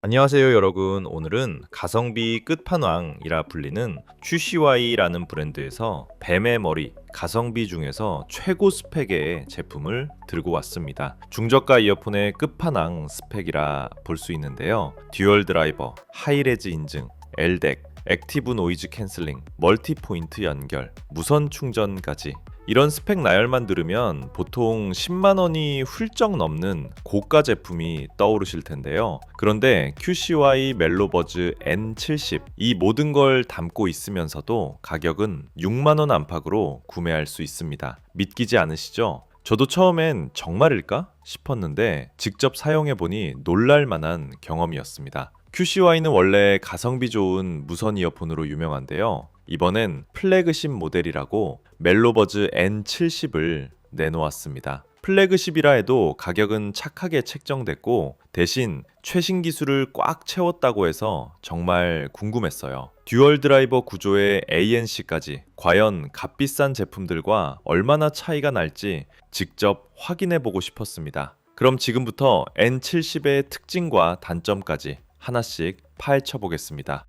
안녕하세요 여러분. 오늘은 가성비 끝판왕이라 불리는 QCY라는 브랜드에서 뱀의 머리 가성비 중에서 최고 스펙의 제품을 들고 왔습니다. 중저가 이어폰의 끝판왕 스펙이라 볼 수 있는데요. 듀얼 드라이버, 하이레즈 인증, LDEC, 액티브 노이즈 캔슬링, 멀티 포인트 연결, 무선 충전까지. 이런 스펙 나열만 들으면 보통 10만 원이 훌쩍 넘는 고가 제품이 떠오르실 텐데요. 그런데 QCY 멜로버즈 N70 이 모든 걸 담고 있으면서도 가격은 6만 원 안팎으로 구매할 수 있습니다. 믿기지 않으시죠? 저도 처음엔 정말일까 싶었는데 직접 사용해보니 놀랄만한 경험이었습니다. QCY는 원래 가성비 좋은 무선 이어폰으로 유명한데요. 이번엔 플래그십 모델이라고 멜로버즈 N70을 내놓았습니다. 플래그십이라 해도 가격은 착하게 책정됐고 대신 최신 기술을 꽉 채웠다고 해서 정말 궁금했어요. 듀얼 드라이버 구조의 ANC까지 과연 값비싼 제품들과 얼마나 차이가 날지 직접 확인해 보고 싶었습니다. 그럼 지금부터 N70의 특징과 단점까지 하나씩 파헤쳐 보겠습니다.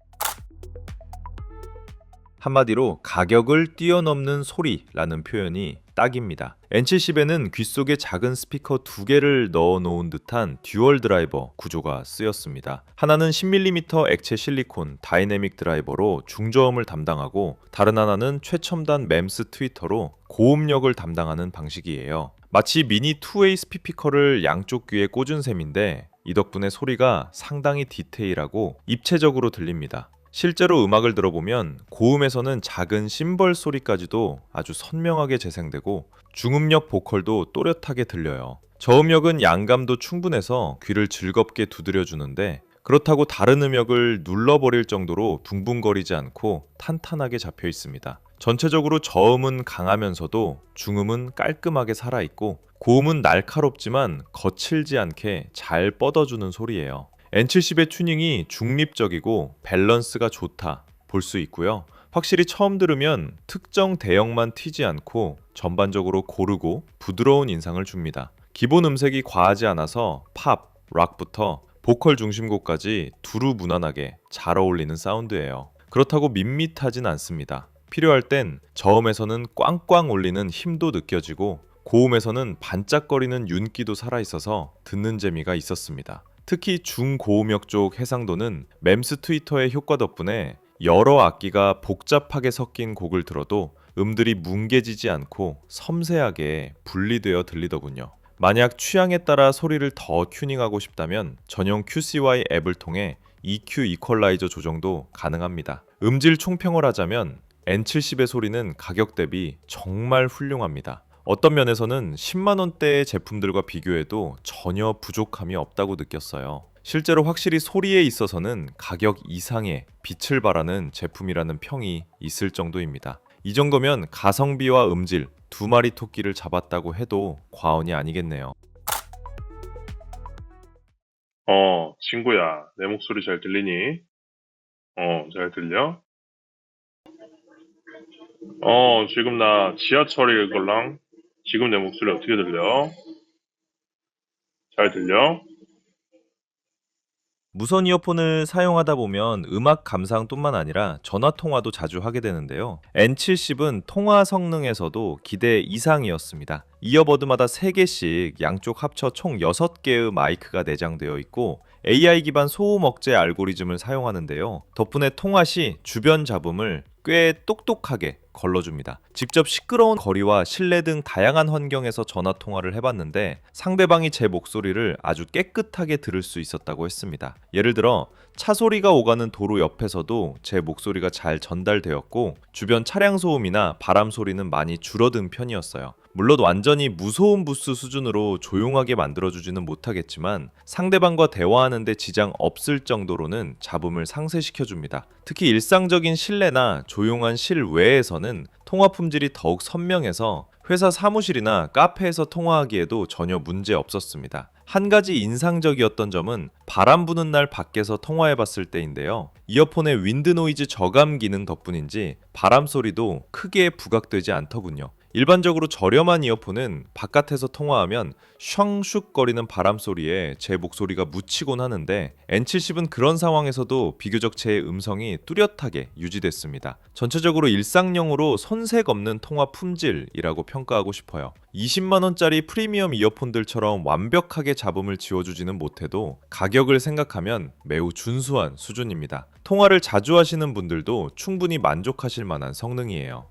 한마디로 가격을 뛰어넘는 소리라는 표현이 딱입니다. N70에는 귀 속에 작은 스피커 2개를 넣어 놓은 듯한 듀얼 드라이버 구조가 쓰였습니다. 하나는 10mm 액체 실리콘 다이내믹 드라이버로 중저음을 담당하고 다른 하나는 최첨단 맴스 트위터로 고음력을 담당하는 방식이에요. 마치 미니 투웨이 스피커를 양쪽 귀에 꽂은 셈인데 이 덕분에 소리가 상당히 디테일하고 입체적으로 들립니다. 실제로 음악을 들어보면 고음에서는 작은 심벌 소리까지도 아주 선명하게 재생되고 중음역 보컬도 또렷하게 들려요. 저음역은 양감도 충분해서 귀를 즐겁게 두드려주는데 그렇다고 다른 음역을 눌러버릴 정도로 붕붕거리지 않고 탄탄하게 잡혀 있습니다. 전체적으로 저음은 강하면서도 중음은 깔끔하게 살아있고 고음은 날카롭지만 거칠지 않게 잘 뻗어주는 소리예요. N70의 튜닝이 중립적이고 밸런스가 좋다 볼 수 있고요. 확실히 처음 들으면 특정 대역만 튀지 않고 전반적으로 고르고 부드러운 인상을 줍니다. 기본 음색이 과하지 않아서 팝, 락부터 보컬 중심곡까지 두루 무난하게 잘 어울리는 사운드예요. 그렇다고 밋밋하진 않습니다. 필요할 땐 저음에서는 꽝꽝 울리는 힘도 느껴지고 고음에서는 반짝거리는 윤기도 살아있어서 듣는 재미가 있었습니다. 특히 중고음역 쪽 해상도는 맴스 트위터의 효과 덕분에 여러 악기가 복잡하게 섞인 곡을 들어도 음들이 뭉개지지 않고 섬세하게 분리되어 들리더군요. 만약 취향에 따라 소리를 더 튜닝하고 싶다면 전용 QCY 앱을 통해 EQ 이퀄라이저 조정도 가능합니다. 음질 총평을 하자면 N70의 소리는 가격 대비 정말 훌륭합니다. 어떤 면에서는 10만 원대의 제품들과 비교해도 전혀 부족함이 없다고 느꼈어요. 실제로 확실히 소리에 있어서는 가격 이상의 빛을 발하는 제품이라는 평이 있을 정도입니다. 이 정도면 가성비와 음질 두 마리 토끼를 잡았다고 해도 과언이 아니겠네요. 친구야, 내 목소리 잘 들리니? 잘 들려? 지금 나 지하철에 걸랑? 지금 내 목소리 어떻게 들려? 잘 들려? 무선 이어폰을 사용하다 보면 음악 감상뿐만 아니라 전화 통화도 자주 하게 되는데요. N70은 통화 성능에서도 기대 이상이었습니다. 이어버드마다 3개씩 양쪽 합쳐 총 6개의 마이크가 내장되어 있고 AI 기반 소음 억제 알고리즘을 사용하는데요. 덕분에 통화 시 주변 잡음을 꽤 똑똑하게 걸러줍니다. 직접 시끄러운 거리와 실내 등 다양한 환경에서 전화 통화를 해봤는데 상대방이 제 목소리를 아주 깨끗하게 들을 수 있었다고 했습니다. 예를 들어 차 소리가 오가는 도로 옆에서도 제 목소리가 잘 전달되었고 주변 차량 소음이나 바람 소리는 많이 줄어든 편이었어요. 물론 완전히 무소음 부스 수준으로 조용하게 만들어주지는 못하겠지만 상대방과 대화하는데 지장 없을 정도로는 잡음을 상쇄시켜줍니다. 특히 일상적인 실내나 조용한 실외에서는 통화 품질이 더욱 선명해서 회사 사무실이나 카페에서 통화하기에도 전혀 문제 없었습니다. 한 가지 인상적이었던 점은 바람 부는 날 밖에서 통화해봤을 때인데요. 이어폰의 윈드 노이즈 저감 기능 덕분인지 바람 소리도 크게 부각되지 않더군요. 일반적으로 저렴한 이어폰은 바깥에서 통화하면 샹슉거리는 바람 소리에 제 목소리가 묻히곤 하는데 N70은 그런 상황에서도 비교적 제 음성이 뚜렷하게 유지됐습니다. 전체적으로 일상용으로 손색 없는 통화 품질이라고 평가하고 싶어요. 20만 원짜리 프리미엄 이어폰들처럼 완벽하게 잡음을 지워주지는 못해도 가격을 생각하면 매우 준수한 수준입니다. 통화를 자주 하시는 분들도 충분히 만족하실 만한 성능이에요.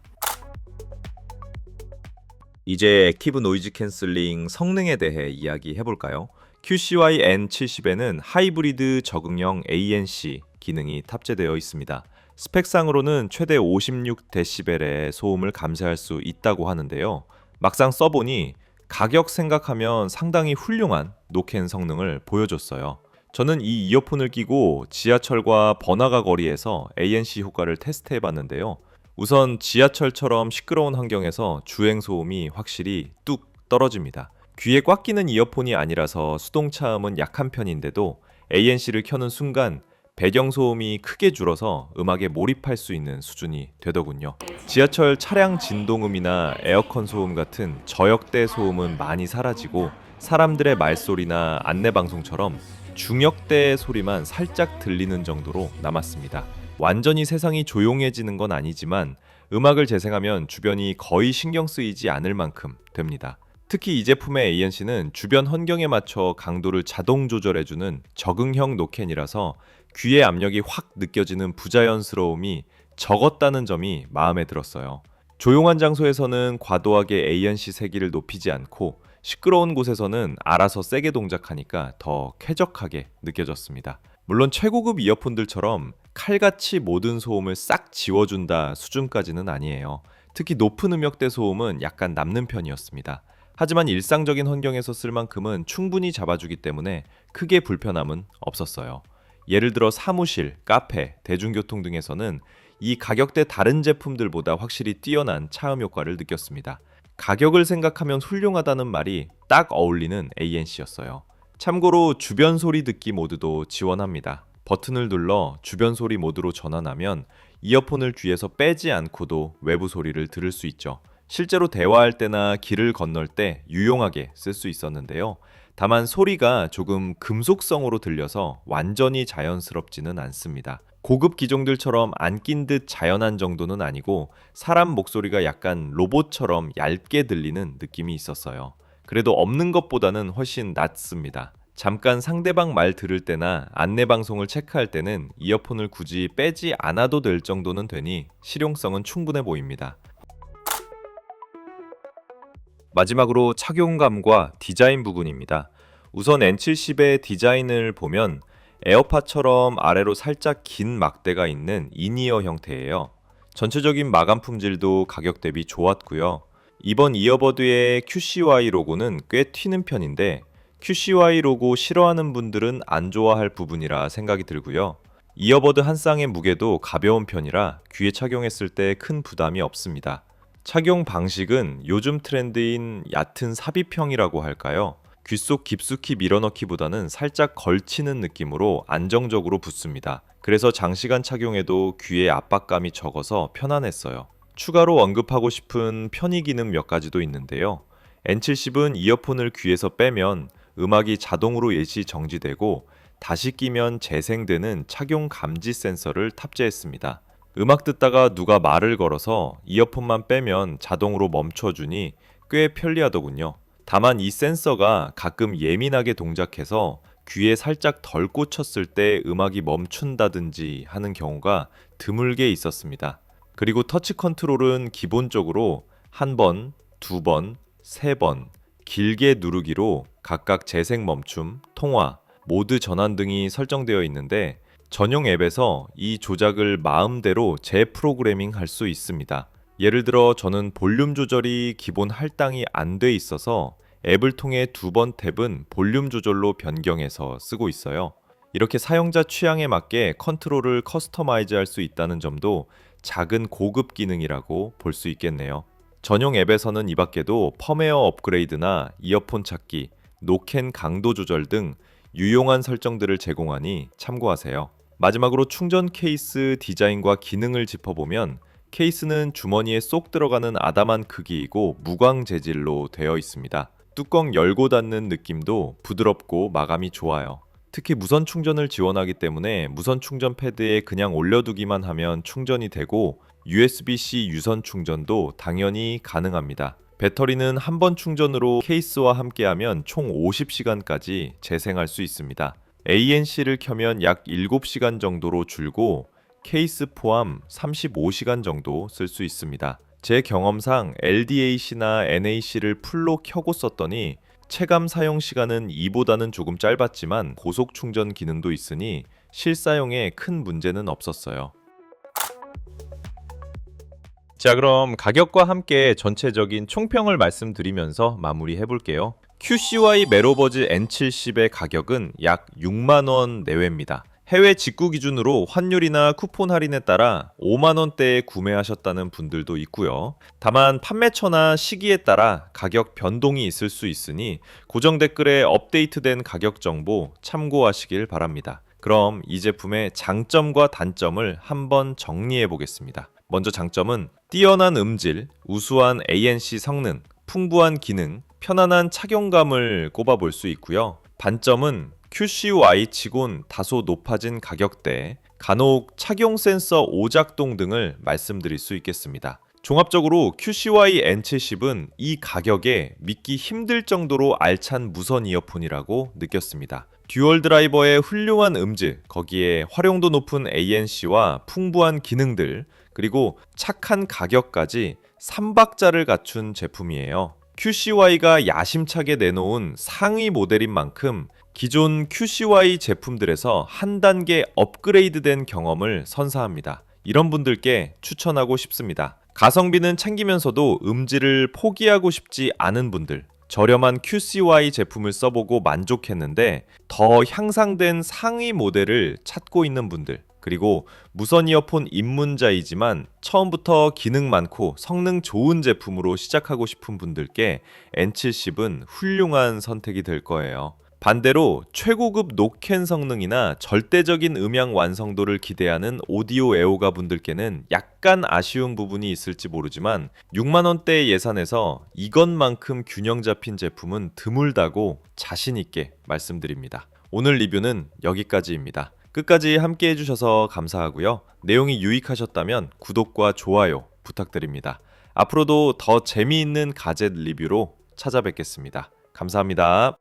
이제 액티브 노이즈 캔슬링 성능에 대해 이야기해 볼까요? QCY N70에는 하이브리드 적응형 ANC 기능이 탑재되어 있습니다. 스펙상으로는 최대 56dB의 소음을 감지할 수 있다고 하는데요. 막상 써보니 가격 생각하면 상당히 훌륭한 노캔 성능을 보여줬어요. 저는 이 이어폰을 끼고 지하철과 번화가 거리에서 ANC 효과를 테스트해 봤는데요. 우선 지하철처럼 시끄러운 환경에서 주행 소음이 확실히 뚝 떨어집니다. 귀에 꽉 끼는 이어폰이 아니라서 수동차음은 약한 편인데도 ANC를 켜는 순간 배경 소음이 크게 줄어서 음악에 몰입할 수 있는 수준이 되더군요. 지하철 차량 진동음이나 에어컨 소음 같은 저역대 소음은 많이 사라지고 사람들의 말소리나 안내방송처럼 중역대 소리만 살짝 들리는 정도로 남았습니다. 완전히 세상이 조용해지는 건 아니지만 음악을 재생하면 주변이 거의 신경 쓰이지 않을 만큼 됩니다. 특히 이 제품의 ANC는 주변 환경에 맞춰 강도를 자동 조절해주는 적응형 노캔이라서 귀의 압력이 확 느껴지는 부자연스러움이 적었다는 점이 마음에 들었어요. 조용한 장소에서는 과도하게 ANC 세기를 높이지 않고 시끄러운 곳에서는 알아서 세게 동작하니까 더 쾌적하게 느껴졌습니다. 물론 최고급 이어폰들처럼 칼같이 모든 소음을 싹 지워준다 수준까지는 아니에요. 특히 높은 음역대 소음은 약간 남는 편이었습니다. 하지만 일상적인 환경에서 쓸 만큼은 충분히 잡아주기 때문에 크게 불편함은 없었어요. 예를 들어 사무실, 카페, 대중교통 등에서는 이 가격대 다른 제품들보다 확실히 뛰어난 차음 효과를 느꼈습니다. 가격을 생각하면 훌륭하다는 말이 딱 어울리는 ANC였어요. 참고로 주변 소리 듣기 모드도 지원합니다. 버튼을 눌러 주변 소리 모드로 전환하면 이어폰을 귀에서 빼지 않고도 외부 소리를 들을 수 있죠. 실제로 대화할 때나 길을 건널 때 유용하게 쓸 수 있었는데요. 다만 소리가 조금 금속성으로 들려서 완전히 자연스럽지는 않습니다. 고급 기종들처럼 안 낀 듯 자연한 정도는 아니고 사람 목소리가 약간 로봇처럼 얇게 들리는 느낌이 있었어요. 그래도 없는 것보다는 훨씬 낫습니다. 잠깐 상대방 말 들을 때나 안내 방송을 체크할 때는 이어폰을 굳이 빼지 않아도 될 정도는 되니 실용성은 충분해 보입니다. 마지막으로 착용감과 디자인 부분입니다. 우선 N70의 디자인을 보면 에어팟처럼 아래로 살짝 긴 막대가 있는 인이어 형태예요. 전체적인 마감 품질도 가격 대비 좋았고요. 이번 이어버드의 QCY 로고는 꽤 튀는 편인데 QCY 로고 싫어하는 분들은 안 좋아할 부분이라 생각이 들고요. 이어버드 한 쌍의 무게도 가벼운 편이라 귀에 착용했을 때 큰 부담이 없습니다. 착용 방식은 요즘 트렌드인 얕은 삽입형이라고 할까요? 귀 속 깊숙이 밀어넣기보다는 살짝 걸치는 느낌으로 안정적으로 붙습니다. 그래서 장시간 착용해도 귀에 압박감이 적어서 편안했어요. 추가로 언급하고 싶은 편의 기능 몇 가지도 있는데요. N70은 이어폰을 귀에서 빼면 음악이 자동으로 일시 정지되고 다시 끼면 재생되는 착용 감지 센서를 탑재했습니다. 음악 듣다가 누가 말을 걸어서 이어폰만 빼면 자동으로 멈춰주니 꽤 편리하더군요. 다만 이 센서가 가끔 예민하게 동작해서 귀에 살짝 덜 꽂혔을 때 음악이 멈춘다든지 하는 경우가 드물게 있었습니다. 그리고 터치 컨트롤은 기본적으로 한 번, 두 번, 세 번 길게 누르기로 각각 재생 멈춤, 통화, 모드 전환 등이 설정되어 있는데 전용 앱에서 이 조작을 마음대로 재프로그래밍 할 수 있습니다. 예를 들어 저는 볼륨 조절이 기본 할당이 안 돼 있어서 앱을 통해 두 번 탭은 볼륨 조절로 변경해서 쓰고 있어요. 이렇게 사용자 취향에 맞게 컨트롤을 커스터마이즈 할 수 있다는 점도 작은 고급 기능이라고 볼 수 있겠네요. 전용 앱에서는 이 밖에도 펌웨어 업그레이드나 이어폰 찾기, 노캔 강도 조절 등 유용한 설정들을 제공하니 참고하세요. 마지막으로 충전 케이스 디자인과 기능을 짚어보면 케이스는 주머니에 쏙 들어가는 아담한 크기이고 무광 재질로 되어 있습니다. 뚜껑 열고 닫는 느낌도 부드럽고 마감이 좋아요. 특히 무선 충전을 지원하기 때문에 무선 충전 패드에 그냥 올려두기만 하면 충전이 되고 USB-C 유선 충전도 당연히 가능합니다. 배터리는 한 번 충전으로 케이스와 함께하면 총 50시간까지 재생할 수 있습니다. ANC를 켜면 약 7시간 정도로 줄고 케이스 포함 35시간 정도 쓸 수 있습니다. 제 경험상 LDAC나 NAC를 풀로 켜고 썼더니 체감 사용 시간은 이보다는 조금 짧았지만 고속 충전 기능도 있으니 실사용에 큰 문제는 없었어요. 자, 그럼 가격과 함께 전체적인 총평을 말씀드리면서 마무리해 볼게요. QCY 메로버즈 N70의 가격은 약 6만원 내외입니다. 해외 직구 기준으로 환율이나 쿠폰 할인에 따라 5만원대에 구매하셨다는 분들도 있고요. 다만 판매처나 시기에 따라 가격 변동이 있을 수 있으니 고정 댓글에 업데이트된 가격 정보 참고하시길 바랍니다. 그럼 이 제품의 장점과 단점을 한번 정리해 보겠습니다. 먼저 장점은 뛰어난 음질, 우수한 ANC 성능, 풍부한 기능, 편안한 착용감을 꼽아볼 수 있고요. 단점은 QCY치곤 다소 높아진 가격대, 간혹 착용 센서 오작동 등을 말씀드릴 수 있겠습니다. 종합적으로 QCY N70은 이 가격에 믿기 힘들 정도로 알찬 무선 이어폰이라고 느꼈습니다. 듀얼 드라이버의 훌륭한 음질, 거기에 활용도 높은 ANC와 풍부한 기능들, 그리고 착한 가격까지 3박자를 갖춘 제품이에요. QCY가 야심차게 내놓은 상위 모델인 만큼 기존 QCY 제품들에서 한 단계 업그레이드된 경험을 선사합니다. 이런 분들께 추천하고 싶습니다. 가성비는 챙기면서도 음질을 포기하고 싶지 않은 분들, 저렴한 QCY 제품을 써보고 만족했는데 더 향상된 상위 모델을 찾고 있는 분들, 그리고 무선 이어폰 입문자이지만 처음부터 기능 많고 성능 좋은 제품으로 시작하고 싶은 분들께 N70은 훌륭한 선택이 될 거예요. 반대로 최고급 노캔 성능이나 절대적인 음향 완성도를 기대하는 오디오 애호가 분들께는 약간 아쉬운 부분이 있을지 모르지만 6만원대 예산에서 이것만큼 균형 잡힌 제품은 드물다고 자신있게 말씀드립니다. 오늘 리뷰는 여기까지입니다. 끝까지 함께 해주셔서 감사하고요. 내용이 유익하셨다면 구독과 좋아요 부탁드립니다. 앞으로도 더 재미있는 가젯 리뷰로 찾아뵙겠습니다. 감사합니다.